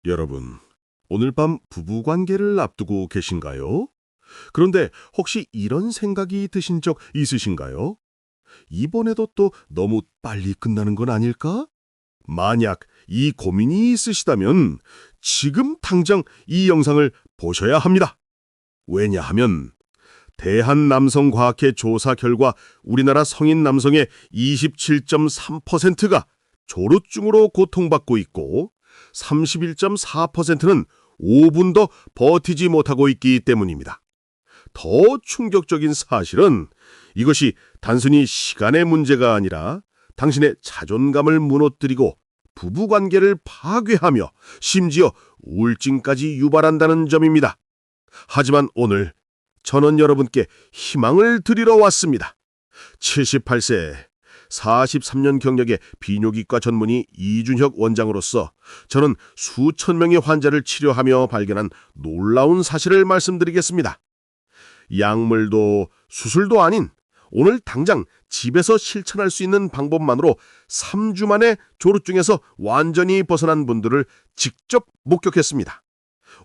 여러분, 오늘 밤 부부관계를 앞두고 계신가요? 그런데 혹시 이런 생각이 드신 적 있으신가요? 이번에도 또 너무 빨리 끝나는 건 아닐까? 만약 이 고민이 있으시다면 지금 당장 이 영상을 보셔야 합니다. 왜냐하면 대한남성과학회 조사 결과 우리나라 성인 남성의 27.3%가 조루증으로 고통받고 있고 31.4%는 5분 더 버티지 못하고 있기 때문입니다. 더 충격적인 사실은 이것이 단순히 시간의 문제가 아니라 당신의 자존감을 무너뜨리고 부부관계를 파괴하며 심지어 우울증까지 유발한다는 점입니다. 하지만 오늘 저는 여러분께 희망을 드리러 왔습니다. 78세, 43년 경력의 비뇨기과 전문의 이준혁 원장으로서 저는 수천 명의 환자를 치료하며 발견한 놀라운 사실을 말씀드리겠습니다. 약물도 수술도 아닌 오늘 당장 집에서 실천할 수 있는 방법만으로 3주 만에 조루증에서 완전히 벗어난 분들을 직접 목격했습니다.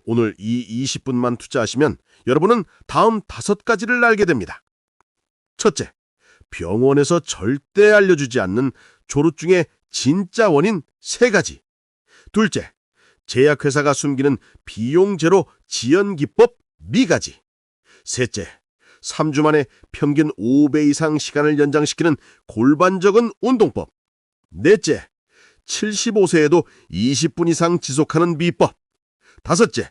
오늘 이 20분만 투자하시면 여러분은 다음 5가지를 알게 됩니다. 첫째, 병원에서 절대 알려주지 않는 조루증의 진짜 원인 3가지. 둘째, 제약회사가 숨기는 비용 제로 지연 기법 미가지. 셋째, 3주 만에 평균 5배 이상 시간을 연장시키는 골반적인 운동법. 넷째, 75세에도 20분 이상 지속하는 비법. 다섯째,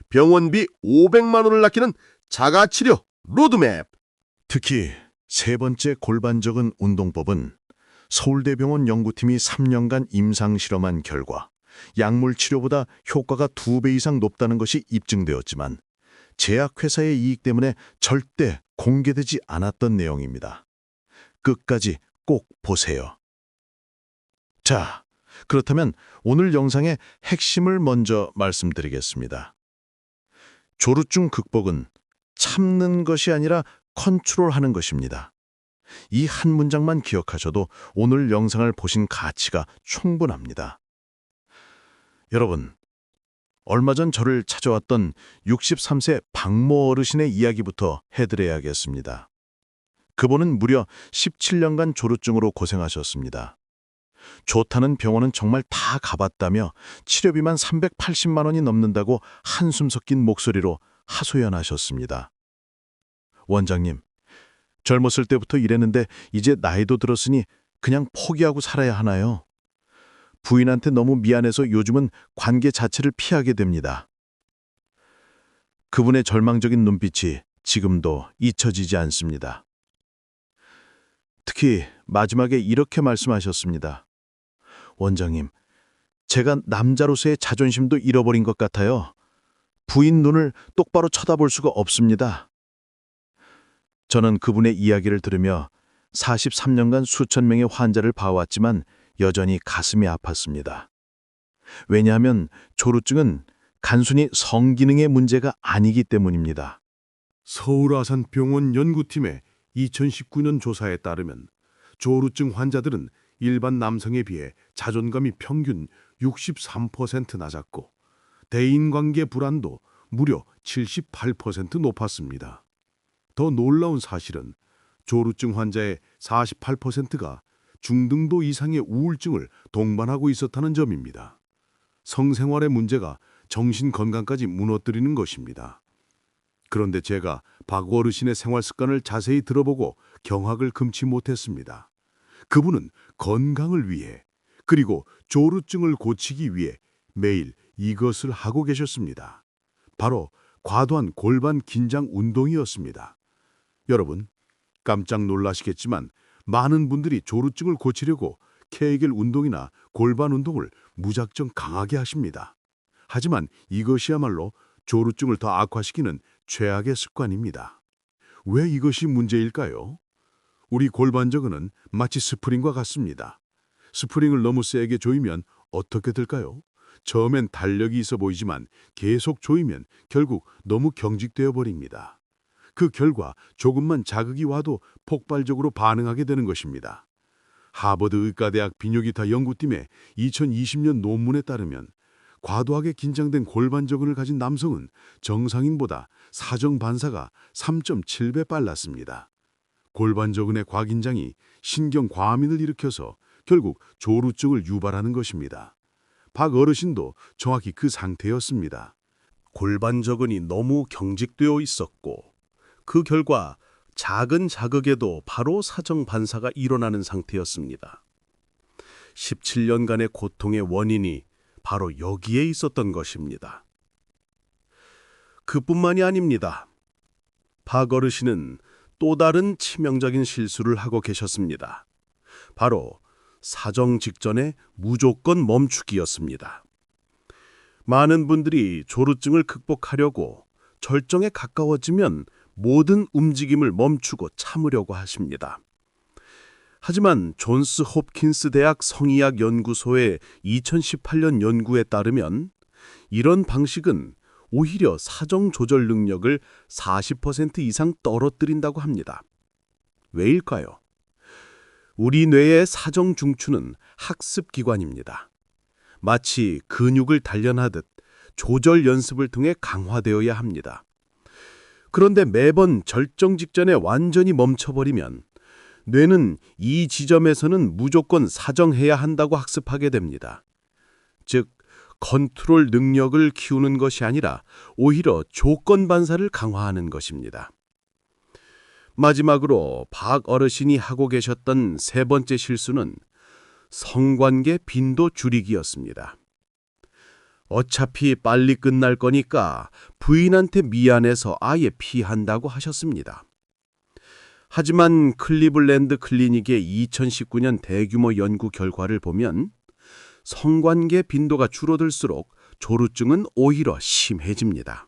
병원비 500만 원을 아끼는 자가치료 로드맵. 특히 세 번째 골반적인 운동법은 서울대병원 연구팀이 3년간 임상실험한 결과 약물 치료보다 효과가 2배 이상 높다는 것이 입증되었지만 제약회사의 이익 때문에 절대 공개되지 않았던 내용입니다. 끝까지 꼭 보세요. 자, 그렇다면 오늘 영상의 핵심을 먼저 말씀드리겠습니다. 조루증 극복은 참는 것이 아니라 컨트롤하는 것입니다. 이 한 문장만 기억하셔도 오늘 영상을 보신 가치가 충분합니다. 여러분, 얼마 전 저를 찾아왔던 63세 박모 어르신의 이야기부터 해드려야겠습니다. 그분은 무려 17년간 조루증으로 고생하셨습니다. 좋다는 병원은 정말 다 가봤다며 치료비만 380만 원이 넘는다고 한숨 섞인 목소리로 하소연하셨습니다. 원장님, 젊었을 때부터 일했는데 이제 나이도 들었으니 그냥 포기하고 살아야 하나요? 부인한테 너무 미안해서 요즘은 관계 자체를 피하게 됩니다. 그분의 절망적인 눈빛이 지금도 잊혀지지 않습니다. 특히 마지막에 이렇게 말씀하셨습니다. 원장님, 제가 남자로서의 자존심도 잃어버린 것 같아요. 부인 눈을 똑바로 쳐다볼 수가 없습니다. 저는 그분의 이야기를 들으며 43년간 수천 명의 환자를 봐왔지만 여전히 가슴이 아팠습니다. 왜냐하면 조루증은 단순히 성기능의 문제가 아니기 때문입니다. 서울아산병원 연구팀의 2019년 조사에 따르면 조루증 환자들은 일반 남성에 비해 자존감이 평균 63% 낮았고 대인관계 불안도 무려 78% 높았습니다. 더 놀라운 사실은 조루증 환자의 48%가 중등도 이상의 우울증을 동반하고 있었다는 점입니다. 성생활의 문제가 정신 건강까지 무너뜨리는 것입니다. 그런데 제가 박 어르신의 생활 습관을 자세히 들어보고 경악을 금치 못했습니다. 그분은 건강을 위해 그리고 조루증을 고치기 위해 매일 이것을 하고 계셨습니다. 바로 과도한 골반 긴장 운동이었습니다. 여러분, 깜짝 놀라시겠지만 많은 분들이 조루증을 고치려고 케이겔 운동이나 골반 운동을 무작정 강하게 하십니다. 하지만 이것이야말로 조루증을 더 악화시키는 최악의 습관입니다. 왜 이것이 문제일까요? 우리 골반저근은 마치 스프링과 같습니다. 스프링을 너무 세게 조이면 어떻게 될까요? 처음엔 달력이 있어 보이지만 계속 조이면 결국 너무 경직되어 버립니다. 그 결과 조금만 자극이 와도 폭발적으로 반응하게 되는 것입니다. 하버드 의과대학 비뇨기타 연구팀의 2020년 논문에 따르면 과도하게 긴장된 골반저근을 가진 남성은 정상인보다 사정 반사가 3.7배 빨랐습니다. 골반저근의 과긴장이 신경 과민을 일으켜서 결국 조루증을 유발하는 것입니다. 박 어르신도 정확히 그 상태였습니다. 골반저근이 너무 경직되어 있었고 그 결과 작은 자극에도 바로 사정 반사가 일어나는 상태였습니다. 17년간의 고통의 원인이 바로 여기에 있었던 것입니다. 그뿐만이 아닙니다. 박 어르신은 또 다른 치명적인 실수를 하고 계셨습니다. 바로 사정 직전의 무조건 멈추기였습니다. 많은 분들이 조루증을 극복하려고 절정에 가까워지면 모든 움직임을 멈추고 참으려고 하십니다. 하지만 존스 홉킨스 대학 성의학 연구소의 2018년 연구에 따르면 이런 방식은 오히려 사정 조절 능력을 40% 이상 떨어뜨린다고 합니다. 왜일까요? 우리 뇌의 사정 중추는 학습 기관입니다. 마치 근육을 단련하듯 조절 연습을 통해 강화되어야 합니다. 그런데 매번 절정 직전에 완전히 멈춰버리면 뇌는 이 지점에서는 무조건 사정해야 한다고 학습하게 됩니다. 즉, 컨트롤 능력을 키우는 것이 아니라 오히려 조건 반사를 강화하는 것입니다. 마지막으로 박 어르신이 하고 계셨던 세 번째 실수는 성관계 빈도 줄이기였습니다. 어차피 빨리 끝날 거니까 부인한테 미안해서 아예 피한다고 하셨습니다. 하지만 클리블랜드 클리닉의 2019년 대규모 연구 결과를 보면 성관계 빈도가 줄어들수록 조루증은 오히려 심해집니다.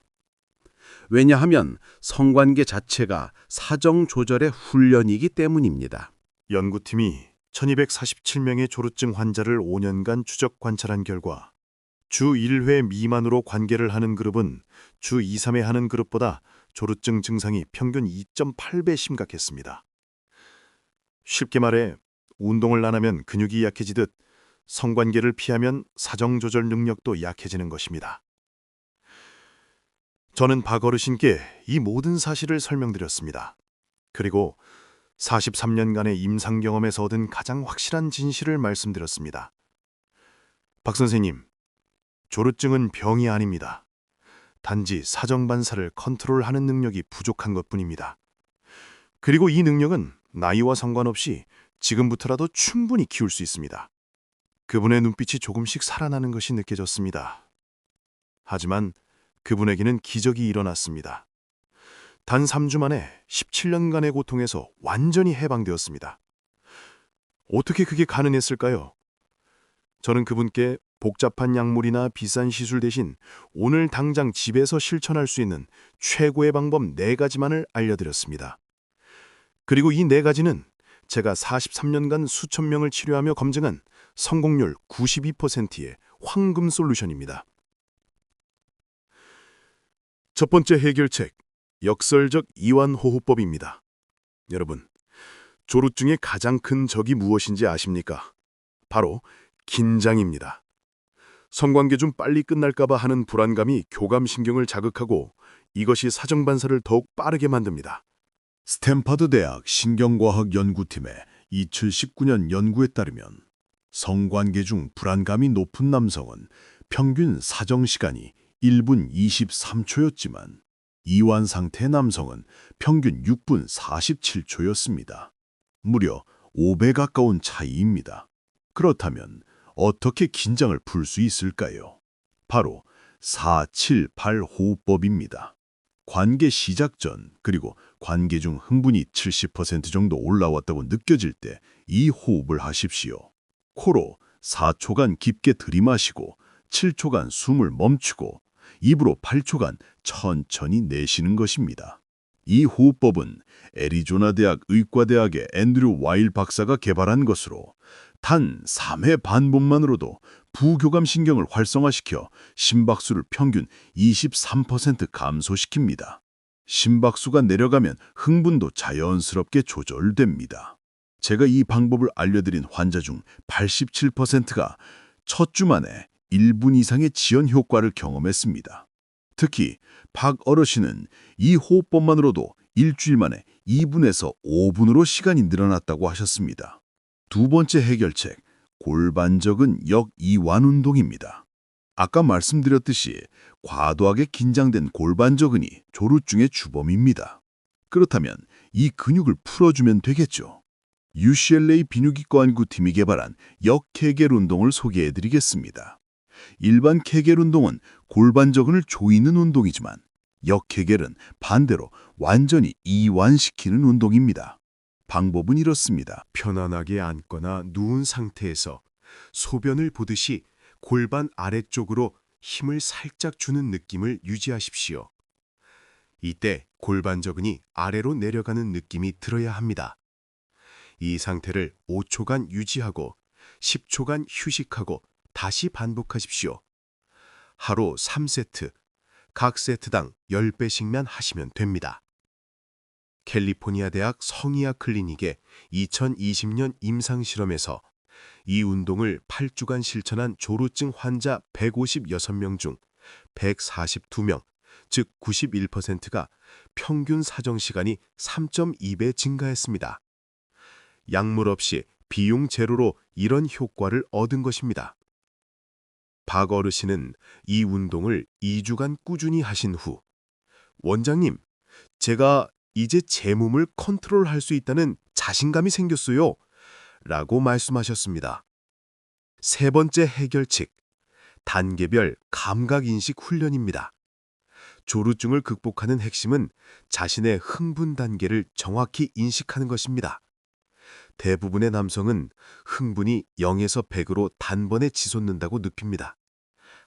왜냐하면 성관계 자체가 사정 조절의 훈련이기 때문입니다. 연구팀이 1247명의 조루증 환자를 5년간 추적 관찰한 결과 주 1회 미만으로 관계를 하는 그룹은 주 2, 3회 하는 그룹보다 조루증 증상이 평균 2.8배 심각했습니다. 쉽게 말해 운동을 안 하면 근육이 약해지듯 성관계를 피하면 사정 조절 능력도 약해지는 것입니다. 저는 박 어르신께 이 모든 사실을 설명드렸습니다. 그리고 43년간의 임상 경험에서 얻은 가장 확실한 진실을 말씀드렸습니다. 박 선생님, 조루증은 병이 아닙니다. 단지 사정 반사를 컨트롤하는 능력이 부족한 것뿐입니다. 그리고 이 능력은 나이와 상관없이 지금부터라도 충분히 키울 수 있습니다. 그분의 눈빛이 조금씩 살아나는 것이 느껴졌습니다. 하지만 그분에게는 기적이 일어났습니다. 단 3주 만에 17년간의 고통에서 완전히 해방되었습니다. 어떻게 그게 가능했을까요? 저는 그분께 복잡한 약물이나 비싼 시술 대신 오늘 당장 집에서 실천할 수 있는 최고의 방법 4가지만을 알려드렸습니다. 그리고 이 4가지는 제가 43년간 수천 명을 치료하며 검증한 성공률 92%의 황금 솔루션입니다. 첫 번째 해결책, 역설적 이완호흡법입니다. 여러분, 조루증의 가장 큰 적이 무엇인지 아십니까? 바로 긴장입니다. 성관계 좀 빨리 끝날까봐 하는 불안감이 교감신경을 자극하고 이것이 사정반사를 더욱 빠르게 만듭니다. 스탠퍼드 대학 신경과학 연구팀의 2019년 연구에 따르면 성관계 중 불안감이 높은 남성은 평균 사정 시간이 1분 23초였지만 이완 상태 남성은 평균 6분 47초였습니다. 무려 5배 가까운 차이입니다. 그렇다면 어떻게 긴장을 풀 수 있을까요? 바로 478 호흡법입니다. 관계 시작 전 그리고 관계 중 흥분이 70% 정도 올라왔다고 느껴질 때 이 호흡을 하십시오. 코로 4초간 깊게 들이마시고 7초간 숨을 멈추고 입으로 8초간 천천히 내쉬는 것입니다. 이 호흡법은 애리조나 대학 의과대학의 앤드류 와일 박사가 개발한 것으로 단 3회 반복만으로도 부교감 신경을 활성화시켜 심박수를 평균 23% 감소시킵니다. 심박수가 내려가면 흥분도 자연스럽게 조절됩니다. 제가 이 방법을 알려드린 환자 중 87%가 첫 주 만에 1분 이상의 지연 효과를 경험했습니다. 특히 박 어르신은 이 호흡법만으로도 일주일 만에 2분에서 5분으로 시간이 늘어났다고 하셨습니다. 두 번째 해결책, 골반적은 역이완 운동입니다. 아까 말씀드렸듯이 과도하게 긴장된 골반적은이 조루증의 주범입니다. 그렇다면 이 근육을 풀어주면 되겠죠. UCLA 비뇨기과 연구팀이 개발한 역케겔 운동을 소개해드리겠습니다. 일반 케겔 운동은 골반적은을 조이는 운동이지만 역케겔은 반대로 완전히 이완시키는 운동입니다. 방법은 이렇습니다. 편안하게 앉거나 누운 상태에서 소변을 보듯이 골반 아래쪽으로 힘을 살짝 주는 느낌을 유지하십시오. 이때 골반저근이 아래로 내려가는 느낌이 들어야 합니다. 이 상태를 5초간 유지하고 10초간 휴식하고 다시 반복하십시오. 하루 3세트, 각 세트당 10배씩만 하시면 됩니다. 캘리포니아 대학 성의학 클리닉의 2020년 임상실험에서 이 운동을 8주간 실천한 조루증 환자 156명 중 142명, 즉 91%가 평균 사정시간이 3.2배 증가했습니다. 약물 없이 비용 제로로 이런 효과를 얻은 것입니다. 박 어르신은 이 운동을 2주간 꾸준히 하신 후 원장님, 제가 이제 제 몸을 컨트롤할 수 있다는 자신감이 생겼어요 라고 말씀하셨습니다. 세 번째 해결책, 단계별 감각인식 훈련입니다. 조루증을 극복하는 핵심은 자신의 흥분 단계를 정확히 인식하는 것입니다. 대부분의 남성은 흥분이 0에서 100으로 단번에 치솟는다고 느낍니다.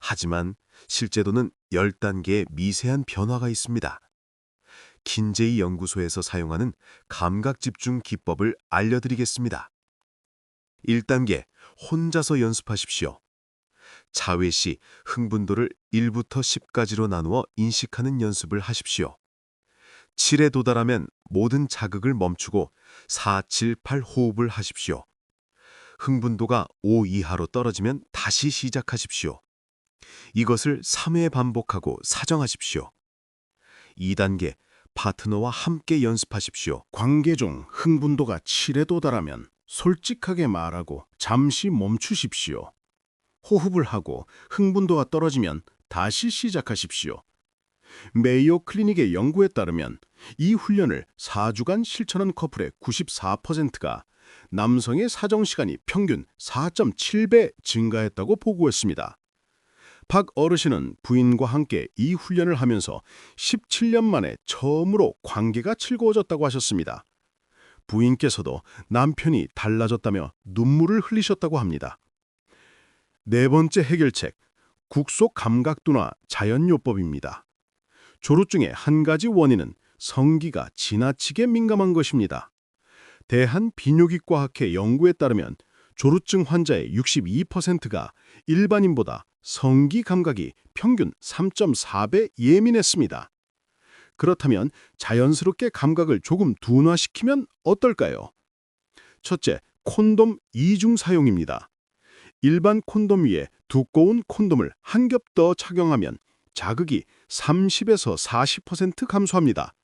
하지만 실제로는 10단계의 미세한 변화가 있습니다. 킨제이 연구소에서 사용하는 감각집중 기법을 알려드리겠습니다. 1단계, 혼자서 연습하십시오. 자회 시 흥분도를 1부터 10까지로 나누어 인식하는 연습을 하십시오. 7에 도달하면 모든 자극을 멈추고 4, 7, 8 호흡을 하십시오. 흥분도가 5 이하로 떨어지면 다시 시작하십시오. 이것을 3회 반복하고 사정하십시오. 2단계, 파트너와 함께 연습하십시오. 관계 중 흥분도가 7에 도달하면 솔직하게 말하고 잠시 멈추십시오. 호흡을 하고 흥분도가 떨어지면 다시 시작하십시오. 메이오 클리닉의 연구에 따르면 이 훈련을 4주간 실천한 커플의 94%가 남성의 사정시간이 평균 4.7배 증가했다고 보고했습니다. 박 어르신은 부인과 함께 이 훈련을 하면서 17년 만에 처음으로 관계가 즐거워졌다고 하셨습니다. 부인께서도 남편이 달라졌다며 눈물을 흘리셨다고 합니다. 네 번째 해결책, 국소 감각둔화 자연요법입니다. 조루증의 한 가지 원인은 성기가 지나치게 민감한 것입니다. 대한비뇨기과학회 연구에 따르면 조루증 환자의 62%가 일반인보다 성기 감각이 평균 3.4배 예민했습니다. 그렇다면 자연스럽게 감각을 조금 둔화시키면 어떨까요? 첫째, 콘돔 이중 사용입니다. 일반 콘돔 위에 두꺼운 콘돔을 한 겹 더 착용하면 자극이 30에서 40% 감소합니다.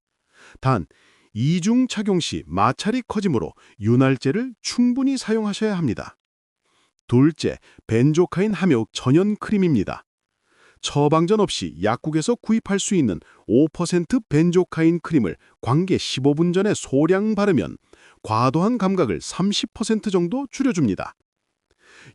단, 이중 착용 시 마찰이 커지므로 윤활제를 충분히 사용하셔야 합니다. 둘째, 벤조카인 함유 전연 크림입니다. 처방전 없이 약국에서 구입할 수 있는 5% 벤조카인 크림을 관계 15분 전에 소량 바르면 과도한 감각을 30% 정도 줄여줍니다.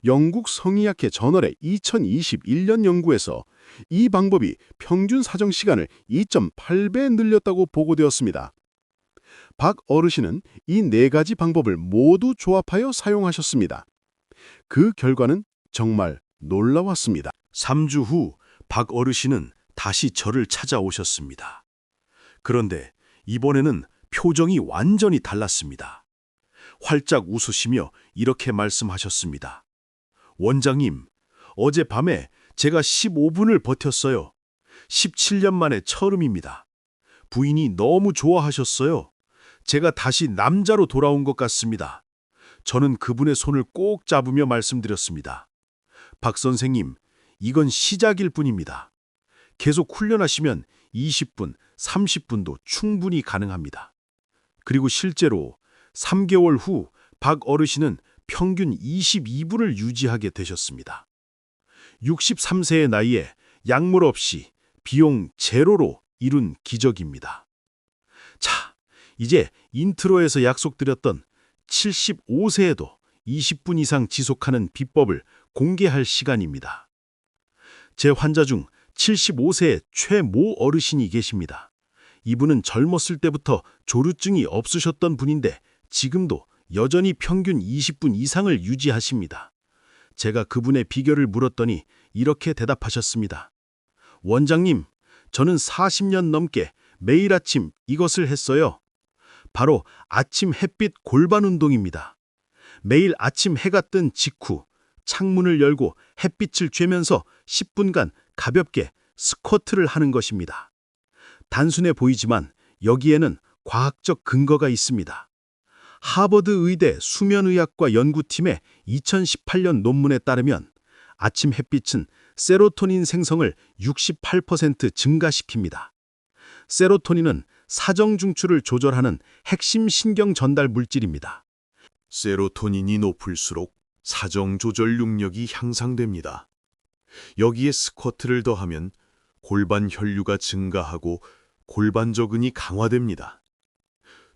영국 성의학회 저널의 2021년 연구에서 이 방법이 평균 사정 시간을 2.8배 늘렸다고 보고되었습니다. 박 어르신은 이 네 가지 방법을 모두 조합하여 사용하셨습니다. 그 결과는 정말 놀라웠습니다. 3주 후 박 어르신은 다시 저를 찾아오셨습니다. 그런데 이번에는 표정이 완전히 달랐습니다. 활짝 웃으시며 이렇게 말씀하셨습니다. 원장님, 어젯밤에 제가 15분을 버텼어요. 17년 만에 처음입니다. 부인이 너무 좋아하셨어요. 제가 다시 남자로 돌아온 것 같습니다. 저는 그분의 손을 꼭 잡으며 말씀드렸습니다. 박 선생님, 이건 시작일 뿐입니다. 계속 훈련하시면 20분, 30분도 충분히 가능합니다. 그리고 실제로 3개월 후 박 어르신은 평균 22분을 유지하게 되셨습니다. 63세의 나이에 약물 없이 비용 제로로 이룬 기적입니다. 자, 이제 인트로에서 약속드렸던 75세에도 20분 이상 지속하는 비법을 공개할 시간입니다. 제 환자 중 75세의 최모 어르신이 계십니다. 이분은 젊었을 때부터 조루증이 없으셨던 분인데 지금도 여전히 평균 20분 이상을 유지하십니다. 제가 그분의 비결을 물었더니 이렇게 대답하셨습니다. 원장님, 저는 40년 넘게 매일 아침 이것을 했어요. 바로 아침 햇빛 골반 운동입니다. 매일 아침 해가 뜬 직후 창문을 열고 햇빛을 쬐면서 10분간 가볍게 스쿼트를 하는 것입니다. 단순해 보이지만 여기에는 과학적 근거가 있습니다. 하버드 의대 수면의학과 연구팀의 2018년 논문에 따르면 아침 햇빛은 세로토닌 생성을 68% 증가시킵니다. 세로토닌은 사정 중추를 조절하는 핵심 신경 전달 물질입니다. 세로토닌이 높을수록 사정 조절 능력이 향상됩니다. 여기에 스쿼트를 더하면 골반 혈류가 증가하고 골반 저근이 강화됩니다.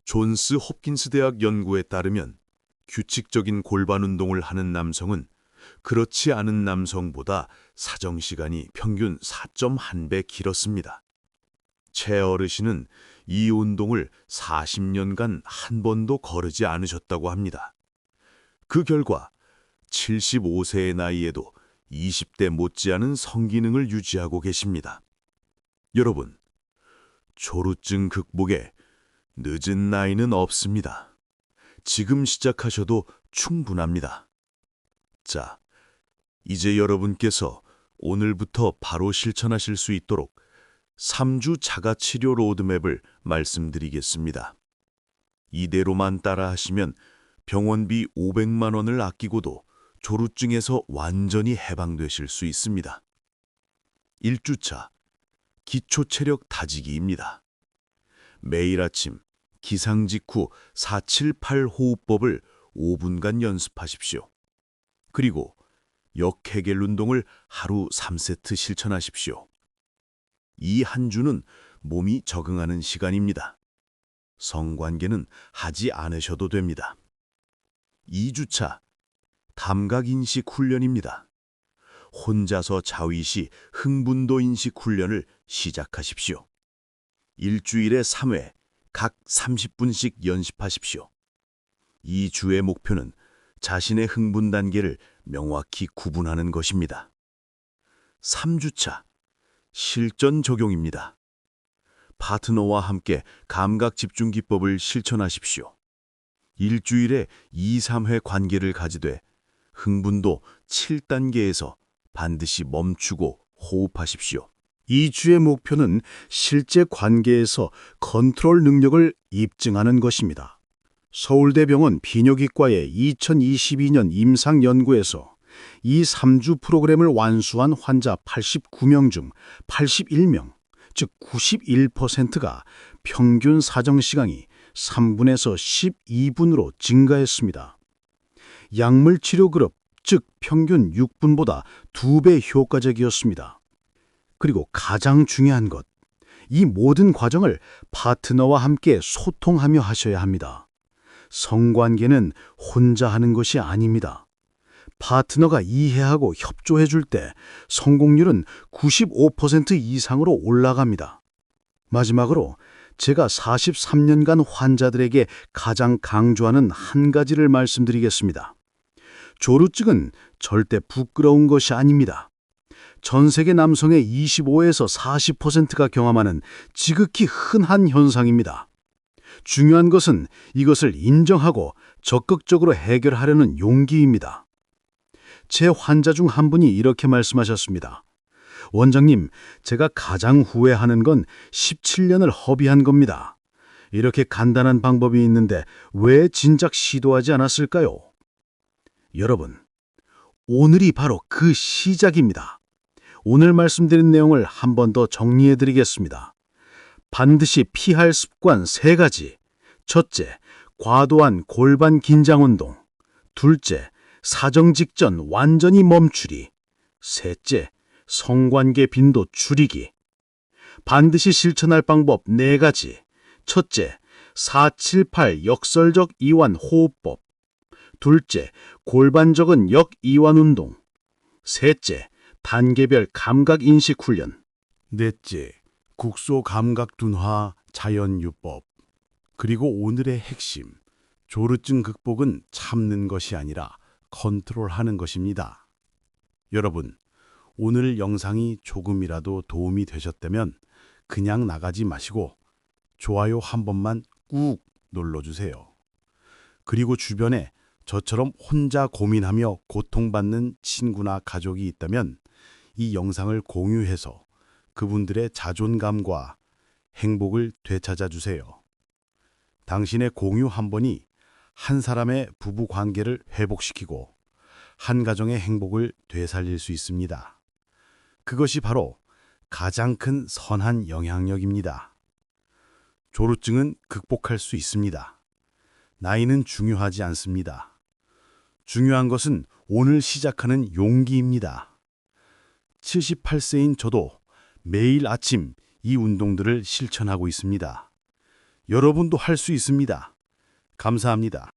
존스 홉킨스 대학 연구에 따르면 규칙적인 골반 운동을 하는 남성은 그렇지 않은 남성보다 사정 시간이 평균 4.1배 길었습니다. 최 어르신은 이 운동을 40년간 한 번도 거르지 않으셨다고 합니다. 그 결과 75세의 나이에도 20대 못지않은 성기능을 유지하고 계십니다. 여러분, 조루증 극복에 늦은 나이는 없습니다. 지금 시작하셔도 충분합니다. 자, 이제 여러분께서 오늘부터 바로 실천하실 수 있도록 3주 자가치료 로드맵을 말씀드리겠습니다. 이대로만 따라하시면 병원비 500만 원을 아끼고도 조루증에서 완전히 해방되실 수 있습니다. 1주차, 기초체력 다지기입니다. 매일 아침 기상 직후 478 호흡법을 5분간 연습하십시오. 그리고 역헤겔 운동을 하루 3세트 실천하십시오. 이 한 주는 몸이 적응하는 시간입니다. 성관계는 하지 않으셔도 됩니다. 2주차, 감각인식 훈련입니다. 혼자서 자위시 흥분도 인식 훈련을 시작하십시오. 일주일에 3회, 각 30분씩 연습하십시오. 이 주의 목표는 자신의 흥분 단계를 명확히 구분하는 것입니다. 3주차, 실전 적용입니다. 파트너와 함께 감각 집중 기법을 실천하십시오. 일주일에 2, 3회 관계를 가지되 흥분도 7단계에서 반드시 멈추고 호흡하십시오. 2주의 목표는 실제 관계에서 컨트롤 능력을 입증하는 것입니다. 서울대병원 비뇨기과의 2022년 임상 연구에서 이 3주 프로그램을 완수한 환자 89명 중 81명, 즉 91%가 평균 사정 시간이 3분에서 12분으로 증가했습니다. 약물 치료 그룹, 즉 평균 6분보다 2배 효과적이었습니다. 그리고 가장 중요한 것, 이 모든 과정을 파트너와 함께 소통하며 하셔야 합니다. 성관계는 혼자 하는 것이 아닙니다. 파트너가 이해하고 협조해 줄 때 성공률은 95% 이상으로 올라갑니다. 마지막으로 제가 43년간 환자들에게 가장 강조하는 한 가지를 말씀드리겠습니다. 조루증은 절대 부끄러운 것이 아닙니다. 전 세계 남성의 25에서 40%가 경험하는 지극히 흔한 현상입니다. 중요한 것은 이것을 인정하고 적극적으로 해결하려는 용기입니다. 제 환자 중 한 분이 이렇게 말씀하셨습니다. 원장님, 제가 가장 후회하는 건 17년을 허비한 겁니다. 이렇게 간단한 방법이 있는데 왜 진작 시도하지 않았을까요? 여러분, 오늘이 바로 그 시작입니다. 오늘 말씀드린 내용을 한 번 더 정리해 드리겠습니다. 반드시 피할 습관 3가지. 첫째, 과도한 골반 긴장 운동. 둘째, 사정 직전 완전히 멈추리. 셋째, 성관계 빈도 줄이기. 반드시 실천할 방법 4가지. 첫째, 478 역설적 이완 호흡법. 둘째, 골반적은 역이완 운동. 셋째, 단계별 감각 인식 훈련. 넷째, 국소 감각 둔화 자연유법. 그리고 오늘의 핵심, 조루증 극복은 참는 것이 아니라 컨트롤하는 것입니다. 여러분, 오늘 영상이 조금이라도 도움이 되셨다면 그냥 나가지 마시고 좋아요 한 번만 꾹 눌러주세요. 그리고 주변에 저처럼 혼자 고민하며 고통받는 친구나 가족이 있다면 이 영상을 공유해서 그분들의 자존감과 행복을 되찾아 주세요. 당신의 공유 한 번이 한 사람의 부부 관계를 회복시키고 한 가정의 행복을 되살릴 수 있습니다. 그것이 바로 가장 큰 선한 영향력입니다. 조루증은 극복할 수 있습니다. 나이는 중요하지 않습니다. 중요한 것은 오늘 시작하는 용기입니다. 78세인 저도 매일 아침 이 운동들을 실천하고 있습니다. 여러분도 할 수 있습니다. 감사합니다.